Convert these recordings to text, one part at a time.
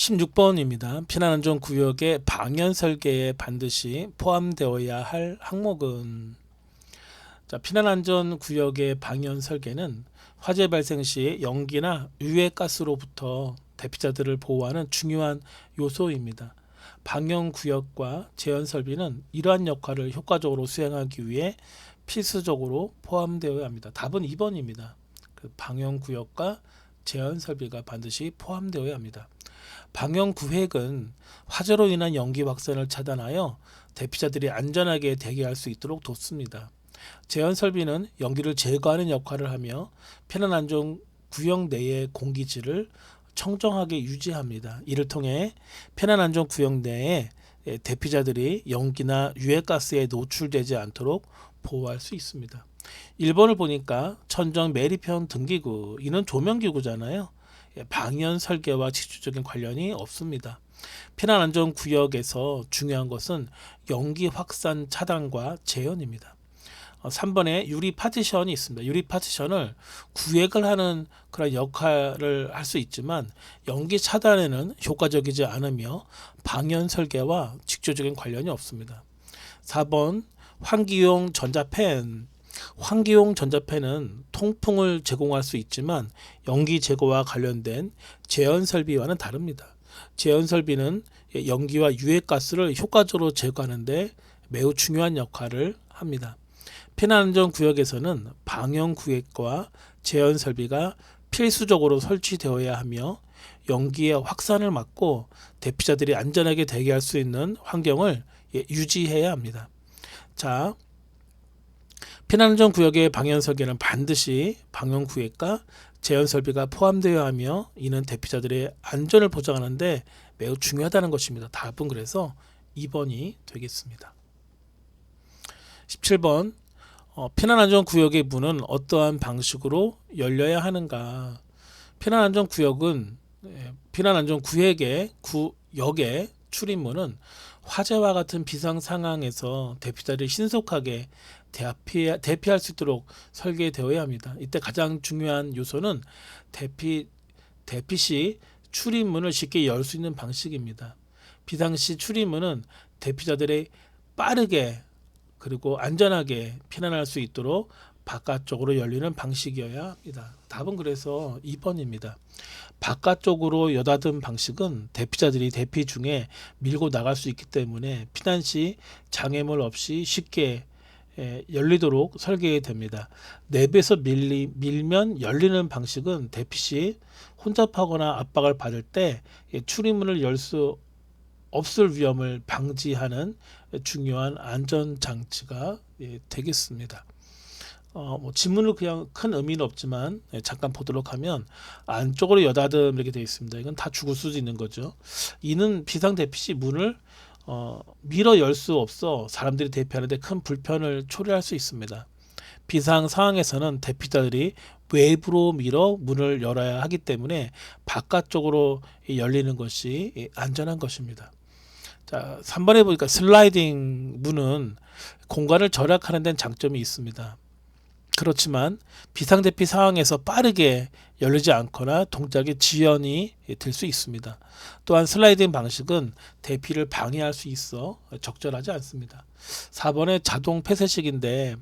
16번입니다. 피난안전구역의 방연 설계에 반드시 포함되어야 할 항목은 피난안전구역의 방연 설계는 화재 발생 시 연기나 유해가스로부터 대피자들을 보호하는 중요한 요소입니다. 방연구역과 제연설비는 이러한 역할을 효과적으로 수행하기 위해 필수적으로 포함되어야 합니다. 답은 2번입니다. 방연구역과 제연설비가 반드시 포함되어야 합니다. 방연구획은 화재로 인한 연기 확산을 차단하여 대피자들이 안전하게 대기할 수 있도록 돕습니다. 제연설비는 연기를 제거하는 역할을 하며 피난안전구역 내의 공기질을 청정하게 유지합니다. 이를 통해 피난안전구역 내에 대피자들이 연기나 유해가스에 노출되지 않도록 보호할 수 있습니다. 1번을 보니까 천정 매립형 등기구, 이는 조명기구잖아요. 방연 설계와 직접적인 관련이 없습니다. 피난안전구역에서 중요한 것은 연기 확산 차단과 제연입니다. 3번에 유리 파티션이 있습니다. 유리 파티션을 구획을 하는 그런 역할을 할 수 있지만 연기 차단에는 효과적이지 않으며 방연 설계와 직접적인 관련이 없습니다. 4번 환기용 전자팬. 환기용 전자팬은 통풍을 제공할 수 있지만 연기 제거와 관련된 제연 설비와는 다릅니다. 제연 설비는 연기와 유해가스를 효과적으로 제거하는 데 매우 중요한 역할을 합니다. 피난안전구역에서는 방연구획과 제연 설비가 필수적으로 설치되어야 하며 연기의 확산을 막고 대피자들이 안전하게 대기할 수 있는 환경을 유지해야 합니다. 자, 피난안전구역의 방연설계는 반드시 방연구획과 제연설비가 포함되어야 하며 이는 대피자들의 안전을 보장하는 데 매우 중요하다는 것입니다. 답은 그래서 2번이 되겠습니다. 17번 피난안전구역의 문은 어떠한 방식으로 열려야 하는가. 피난안전구역의 구역의 출입문은 화재와 같은 비상 상황에서 대피자를 신속하게 대피할 수 있도록 설계되어야 합니다. 이때 가장 중요한 요소는 대피 시 출입문을 쉽게 열 수 있는 방식입니다. 비상시 출입문은 대피자들이 빠르게 그리고 안전하게 피난할 수 있도록 바깥쪽으로 열리는 방식이어야 합니다. 답은 그래서 2번입니다. 바깥쪽으로 여닫은 방식은 대피자들이 대피 중에 밀고 나갈 수 있기 때문에 피난 시 장애물 없이 쉽게 열리도록 설계됩니다. 내부에서 밀면 열리는 방식은 대피 시 혼잡하거나 압박을 받을 때 출입문을 열 수 없을 위험을 방지하는 중요한 안전장치가 되겠습니다. 지문을 그냥 큰 의미는 없지만 잠깐 보도록 하면 안쪽으로 여닫음 이렇게 되어 있습니다. 이건 다 죽을 수도 있는 거죠. 이는 비상 대피 시 문을 밀어 열 수 없어 사람들이 대피하는데 큰 불편을 초래할 수 있습니다. 비상 상황에서는 대피자들이 외부로 밀어 문을 열어야 하기 때문에 바깥쪽으로 열리는 것이 안전한 것입니다. 자, 3번에 보니까 슬라이딩 문은 공간을 절약하는 데는 장점이 있습니다. 그렇지만 비상대피 상황에서 빠르게 열리지 않거나 동작에 지연이 될 수 있습니다. 또한 슬라이딩 방식은 대피를 방해할 수 있어 적절하지 않습니다. 4번의 자동 폐쇄식인데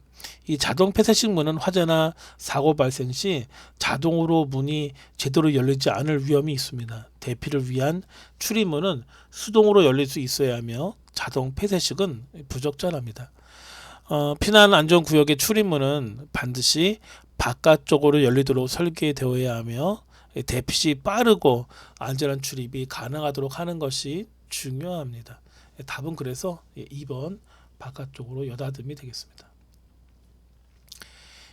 이 자동 폐쇄식 문은 화재나 사고 발생 시 자동으로 문이 제대로 열리지 않을 위험이 있습니다. 대피를 위한 출입문은 수동으로 열릴 수 있어야 하며 자동 폐쇄식은 부적절합니다. 피난안전구역의 출입문은 반드시 바깥쪽으로 열리도록 설계되어야 하며 대피 시 빠르고 안전한 출입이 가능하도록 하는 것이 중요합니다. 답은 그래서 2번 바깥쪽으로 여닫음이 되겠습니다.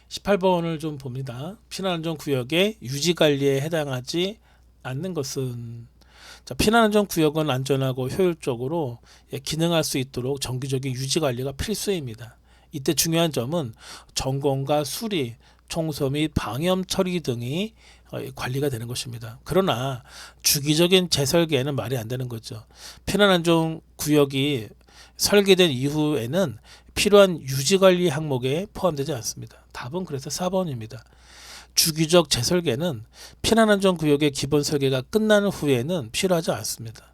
18번을 좀 봅니다. 피난안전구역의 유지관리에 해당하지 않는 것은 피난안전구역은 안전하고 효율적으로 기능할 수 있도록 정기적인 유지관리가 필수입니다. 이때 중요한 점은 점검과 수리, 청소 및 방염 처리 등이 관리가 되는 것입니다. 그러나 주기적인 재설계는 말이 안 되는 거죠. 피난안전구역이 설계된 이후에는 필요한 유지관리 항목에 포함되지 않습니다. 답은 그래서 4번입니다. 주기적 재설계는 피난안전구역의 기본 설계가 끝나는 후에는 필요하지 않습니다.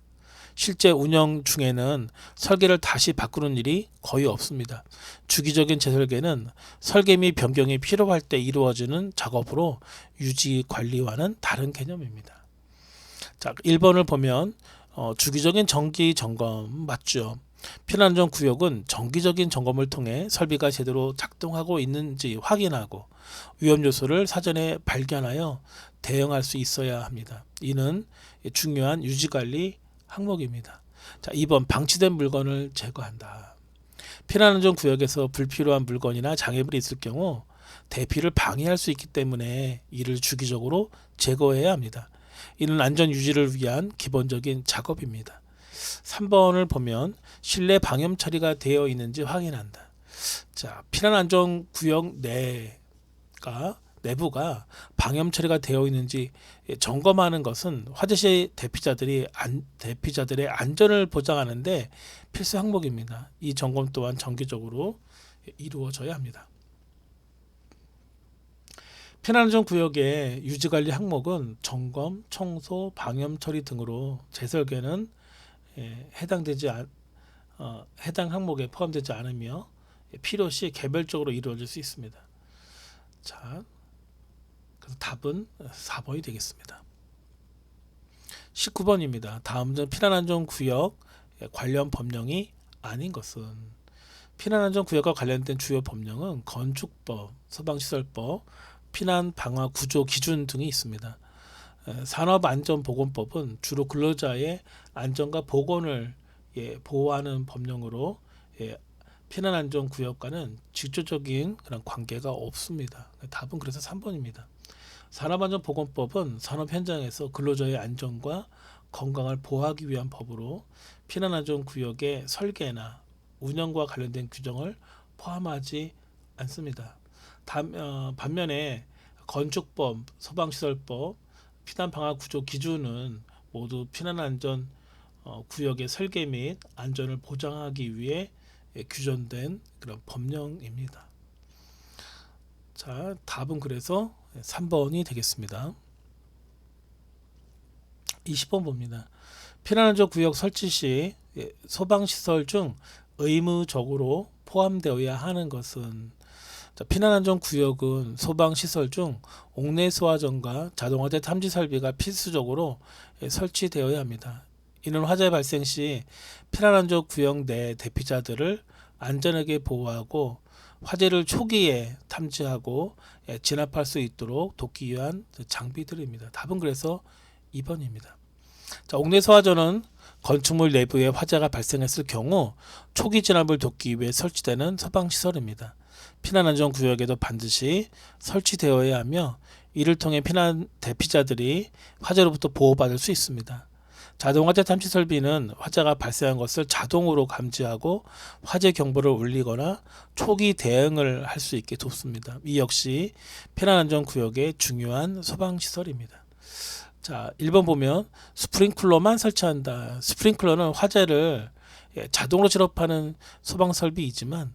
실제 운영 중에는 설계를 다시 바꾸는 일이 거의 없습니다. 주기적인 재설계는 설계 및 변경이 필요할 때 이루어지는 작업으로 유지 관리와는 다른 개념입니다. 자, 1번을 보면 주기적인 정기 점검 맞죠? 피난안전구역은 정기적인 점검을 통해 설비가 제대로 작동하고 있는지 확인하고 위험 요소를 사전에 발견하여 대응할 수 있어야 합니다. 이는 중요한 유지관리 항목입니다. 자, 2번 방치된 물건을 제거한다. 피난안전구역에서 불필요한 물건이나 장애물이 있을 경우 대피를 방해할 수 있기 때문에 이를 주기적으로 제거해야 합니다. 이는 안전 유지를 위한 기본적인 작업입니다. 3번을 보면 실내 방염 처리가 되어 있는지 확인한다. 자, 피난안전구역 내부가 방염 처리가 되어 있는지 점검하는 것은 화재 시 대피자들의 안전을 보장하는데 필수 항목입니다. 이 점검 또한 정기적으로 이루어져야 합니다. 피난안전구역의 유지관리 항목은 점검, 청소, 방염 처리 등으로 재설계는 해당 항목에 포함되지 않으며 필요시 개별적으로 이루어질 수 있습니다. 자, 그래서 답은 4번이 되겠습니다. 19번입니다. 다음 중 피난안전구역 관련 법령이 아닌 것은 피난안전구역과 관련된 주요 법령은 건축법, 소방시설법, 피난방화구조기준 등이 있습니다. 산업안전보건법은 주로 근로자의 안전과 보건을 보호하는 법령으로 피난안전구역과는 직접적인 그런 관계가 없습니다. 답은 그래서 3번입니다. 산업안전보건법은 산업 현장에서 근로자의 안전과 건강을 보호하기 위한 법으로 피난안전구역의 설계나 운영과 관련된 규정을 포함하지 않습니다. 반면에 건축법, 소방시설법, 피난방화구조기준은 모두 피난안전 구역의 설계 및 안전을 보장하기 위해 규정된 그런 법령입니다. 자, 답은 그래서 3번이 되겠습니다. 20번 봅니다. 피난안전구역 설치 시 소방시설 중 의무적으로 포함되어야 하는 것은 피난안전구역은 소방시설 중 옥내 소화전과 자동화된 탐지 설비가 필수적으로 설치되어야 합니다. 이는 화재 발생 시 피난안전구역 내 대피자들을 안전하게 보호하고 화재를 초기에 탐지하고 진압할 수 있도록 돕기 위한 장비들입니다. 답은 그래서 2번입니다. 자, 옥내 소화전은 건축물 내부에 화재가 발생했을 경우 초기 진압을 돕기 위해 설치되는 소방시설입니다. 피난안전구역에도 반드시 설치되어야 하며 이를 통해 피난 대피자들이 화재로부터 보호받을 수 있습니다. 자동화재 탐지 설비는 화재가 발생한 것을 자동으로 감지하고 화재 경보를 울리거나 초기 대응을 할 수 있게 돕습니다. 이 역시 피난안전구역의 중요한 소방시설입니다. 자, 1번 보면 스프링클러만 설치한다. 스프링클러는 화재를 자동으로 진압하는 소방설비이지만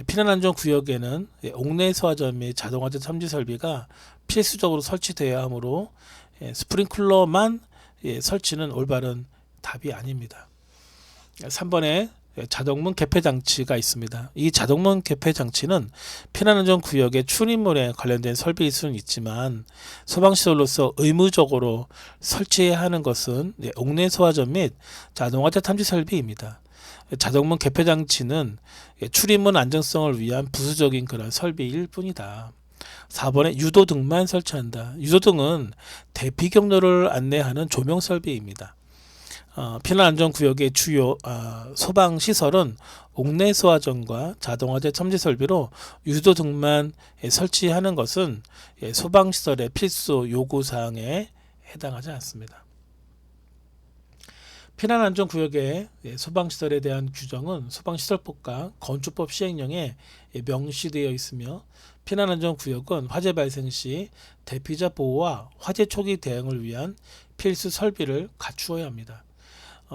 피난안전구역에는 옥내 소화전 및 자동화재 탐지 설비가 필수적으로 설치되어야 하므로 스프링클러만 설치는 올바른 답이 아닙니다. 3번에 자동문 개폐 장치가 있습니다. 이 자동문 개폐 장치는 피난안전구역의 출입문에 관련된 설비일 수는 있지만 소방시설로서 의무적으로 설치해야 하는 것은 옥내 소화전 및 자동화재 탐지 설비입니다. 자동문 개폐 장치는 출입문 안정성을 위한 부수적인 그런 설비일 뿐이다. 4번에 유도등만 설치한다. 유도등은 대피 경로를 안내하는 조명 설비입니다. 피난안전구역의 주요 소방시설은 옥내 소화전과 자동화재 탐지 설비로 유도등만 설치하는 것은 소방시설의 필수 요구사항에 해당하지 않습니다. 피난안전구역의 소방시설에 대한 규정은 소방시설법과 건축법 시행령에 명시되어 있으며 피난안전구역은 화재 발생 시 대피자 보호와 화재 초기 대응을 위한 필수 설비를 갖추어야 합니다.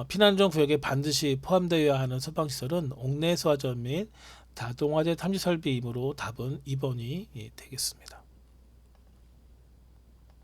피난안전구역에 반드시 포함되어야 하는 소방시설은 옥내 소화전 및 자동화재 탐지 설비이므로 답은 2번이 되겠습니다.